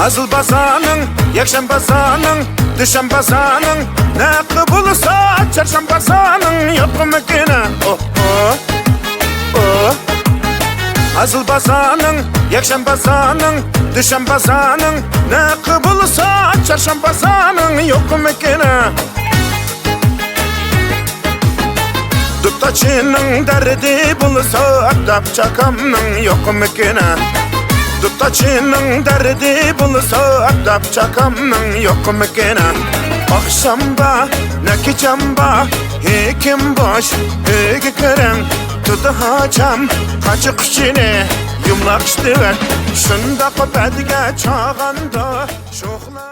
Azıl basanın, yakşambasanın, düşembasanın, ne bulsa çarşambasanın yok mu gene? Oh oh oh. Azıl basanın, yakşambasanın, düşembasanın, ne bulsa çarşambasanın yok mu gene? Duptaçının derdi bulsa dapçakamın yok mu gene? Duptaçının derdi bulsa dapçakamın yok mu gene? Akşamba ne ki camba hekim boş hege keren tutu haçam kaçı kuşine yumlak iştiver şunda kopedge çağanda şoğla